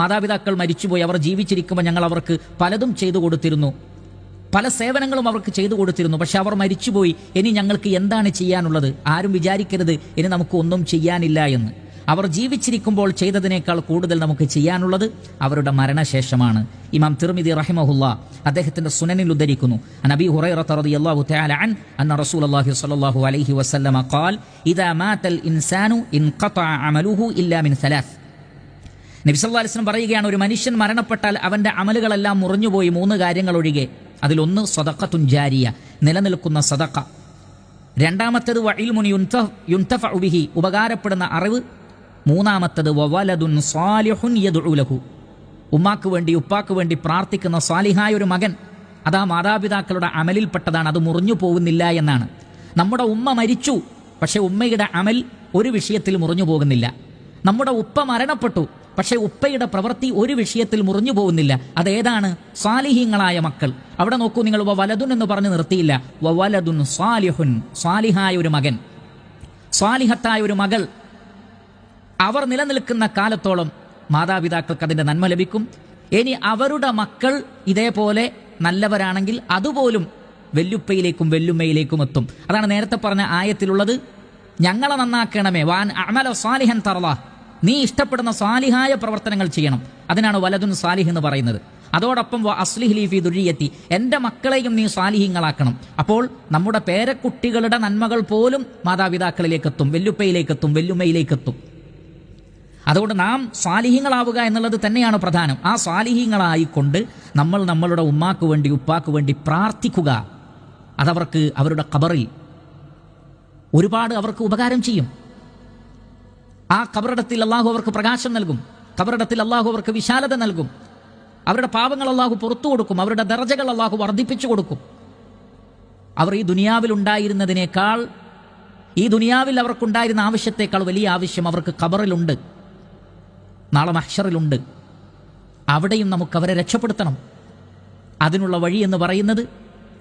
മാതാപിതാക്കൾ മരിച്ചുപോയി, അവർ ജീവിച്ചിരിക്കുമ്പോൾ ഞങ്ങൾ അവർക്ക് പലതും ചെയ്തു കൊടുത്തിരുന്നു, പല സേവനങ്ങളും അവർക്ക് ചെയ്തു കൊടുത്തിരുന്നു. പക്ഷെ അവർ മരിച്ചുപോയി, ഇനി ഞങ്ങൾക്ക് എന്താണ് ചെയ്യാനുള്ളത്? ആരും വിചാരിക്കരുത് ഇനി നമുക്ക് ഒന്നും ചെയ്യാനില്ല എന്ന്. അവർ ജീവിച്ചിരിക്കുമ്പോൾ ചെയ്തതിനേക്കാൾ കൂടുതൽ നമുക്ക് ചെയ്യാനുള്ളത് അവരുടെ മരണശേഷമാണ്. ഇമാം തിർമിദി റഹിമഹുല്ലാ അദ്ദേഹത്തിന്റെ സുനനിൽ ഉദ്ധരിക്കുന്നു, നബി ഹുറൈറ റളിയല്ലാഹു തആല അന്ന റസൂലുള്ളാഹി സ്വല്ലല്ലാഹു അലൈഹി വസല്ലമ ഖാൽ ഇദാ മാതൽ ഇൻസാനു ഇൻഖതഅ അമലുഹു ഇല്ലാ മിൻ സലാസ്. നബി സല്ലല്ലാഹു അലൈഹി വസല്ലം പറയുകയാണ്, ഒരു മനുഷ്യൻ മരണപ്പെട്ടാൽ അവന്റെ അമലുകളെല്ലാം മുറിഞ്ഞുപോയി 3 കാര്യങ്ങൾ ഒഴികെ. അതിലൊന്ന് സദഖത്തുൻ ജാരിയ, നിലനിൽക്കുന്ന സദഖ. രണ്ടാമത്തേത് വഇൽമുൻ യുൻതഫഉ ബിഹി, ഉപകാരപ്പെടുന്ന അറിവ്. മൂന്നാമത്തേത് വവലദുൻ സാലിഹുൻ യദ്ഉ ലഹു, ഉമ്മാക്ക് വേണ്ടി ഉപ്പാക്ക് വേണ്ടി പ്രാർത്ഥിക്കുന്ന സാലിഹായ ഒരു മകൻ. അതാ മാതാപിതാക്കളുടെ അമലിൽപ്പെട്ടതാണ്, അത് മുറിഞ്ഞു പോകുന്നില്ല എന്നാണ്. നമ്മുടെ ഉമ്മ മരിച്ചു, പക്ഷെ ഉമ്മയുടെ അമൽ ഒരു വിഷയത്തിൽ മുറിഞ്ഞു പോകുന്നില്ല. നമ്മുടെ ഉപ്പ മരണപ്പെട്ടു, പക്ഷെ ഉപ്പയുടെ പ്രവൃത്തി ഒരു വിഷയത്തിൽ മുറിഞ്ഞു പോകുന്നില്ല. അതേതാണ്? സാലിഹീങ്ങളായ മക്കൾ. അവിടെ നോക്കൂ നിങ്ങൾ, വലതുൻ എന്ന് പറഞ്ഞ് നിർത്തിയില്ല, വലതുൻ സാലിഹുൻ, സാലിഹായ ഒരു മകൻ, സാലിഹത്തായ ഒരു മകൾ. അവർ നിലനിൽക്കുന്ന കാലത്തോളം മാതാപിതാക്കൾക്ക് അതിന്റെ നന്മ ലഭിക്കും. ഇനി അവരുടെ മക്കൾ ഇതേപോലെ നല്ലവരാണെങ്കിൽ അതുപോലും വെല്ലുപ്പയിലേക്കും വെല്ലുമ്മയിലേക്കും എത്തും. അതാണ് നേരത്തെ പറഞ്ഞ ആയത്തിലുള്ളത്, ഞങ്ങളെ നന്നാക്കണമേ, വാൻ അമല സാലിഹൻ തറലാ, നീ ഇഷ്ടപ്പെടുന്ന സാലിഹായ പ്രവർത്തനങ്ങൾ ചെയ്യണം. അതിനാണ് വലതുൻ സാലിഹ് എന്ന് പറയുന്നത്. അതോടൊപ്പം അസ്ലിഹ് ലീ ഫീ ദുർരിയത്തി, എന്റെ മക്കളെയും നീ സാലിഹീങ്ങളാക്കണം. അപ്പോൾ നമ്മുടെ പേരക്കുട്ടികളുടെ നന്മകൾ പോലും മാതാപിതാക്കളിലേക്കെത്തും, വെല്ലുപ്പയിലേക്കെത്തും, വെല്ലുമ്മയിലേക്കെത്തും. അതുകൊണ്ട് നാം സാലിഹീങ്ങളാവുക എന്നുള്ളത് തന്നെയാണ് പ്രധാനം. ആ സാലിഹീങ്ങളായിക്കൊണ്ട് നമ്മൾ നമ്മളുടെ ഉമ്മാക്ക് വേണ്ടി ഉപ്പാക്ക് വേണ്ടി പ്രാർത്ഥിക്കുക. അതവർക്ക് അവരുടെ ഖബറിൽ ഒരുപാട് അവർക്ക് ഉപകാരം ചെയ്യും. ആ ഖബറിടത്തിൽ അള്ളാഹു അവർക്ക് പ്രകാശം നൽകും, ഖബറിടത്തിൽ അള്ളാഹു അവർക്ക് വിശാലത നൽകും, അവരുടെ പാപങ്ങൾ അള്ളാഹു പുറത്തു കൊടുക്കും, അവരുടെ ദർജകൾ അള്ളാഹു വർദ്ധിപ്പിച്ചു കൊടുക്കും. അവർ ഈ ദുനിയാവിൽ ഉണ്ടായിരുന്നതിനേക്കാൾ, ഈ ദുനിയാവിൽ അവർക്കുണ്ടായിരുന്ന ആവശ്യത്തേക്കാൾ വലിയ ആവശ്യം അവർക്ക് ഖബറിലുണ്ട്, നാളെ മഹ്ശറിലുണ്ട്. അവിടെയും നമുക്ക് അവരെ രക്ഷപ്പെടുത്തണം. അതിനുള്ള വഴി എന്ന് പറയുന്നത്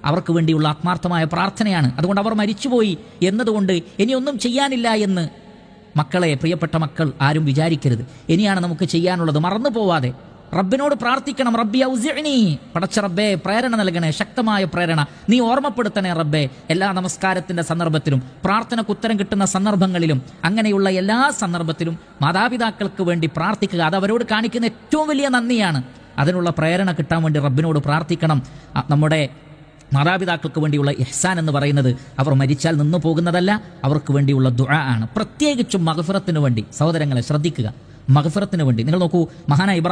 അവർക്ക് വേണ്ടിയുള്ള ആത്മാർത്ഥമായ പ്രാർത്ഥനയാണ്. അതുകൊണ്ട് അവർ മരിച്ചുപോയി എന്നതുകൊണ്ട് ഇനിയൊന്നും ചെയ്യാനില്ല എന്ന് മക്കളെ, പ്രിയപ്പെട്ട മക്കൾ, ആരും വിചാരിക്കരുത്. ഇനിയാണ് നമുക്ക് ചെയ്യാനുള്ളത്. മറന്നു പോവാതെ റബ്ബിനോട് പ്രാർത്ഥിക്കണം. റബ്ബി ഔസിഅ്നി, പടച്ച റബ്ബേ പ്രേരണ നൽകണേ, ശക്തമായ പ്രേരണ നീ ഓർമ്മപ്പെടുത്തണേ റബ്ബേ. എല്ലാ നമസ്കാരത്തിന്റെ സന്ദർഭത്തിലും പ്രാർത്ഥനയ്ക്ക് ഉത്തരം കിട്ടുന്ന സന്ദർഭങ്ങളിലും അങ്ങനെയുള്ള എല്ലാ സന്ദർഭത്തിലും മാതാപിതാക്കൾക്ക് വേണ്ടി പ്രാർത്ഥിക്കുക. അത് അവരോട് കാണിക്കുന്ന ഏറ്റവും വലിയ നന്ദിയാണ്. അതിനുള്ള പ്രേരണ കിട്ടാൻ വേണ്ടി റബ്ബിനോട് പ്രാർത്ഥിക്കണം. നമ്മുടെ മാതാപിതാക്കൾക്ക് വേണ്ടിയുള്ള ഇഹ്സാൻ എന്ന് പറയുന്നത് അവർ മരിച്ചാൽ നിന്നു പോകുന്നതല്ല, അവർക്ക് വേണ്ടിയുള്ള ദുആ ആണ്. പ്രത്യേകിച്ചും മഗ്ഫിറത്തിന് വേണ്ടി. സഹോദരങ്ങളെ ശ്രദ്ധിക്കുക, മഗ്ഫിറത്തിന് വേണ്ടി. നിങ്ങൾ നോക്കൂ, മഹാനായ ഇബ്രാഹിം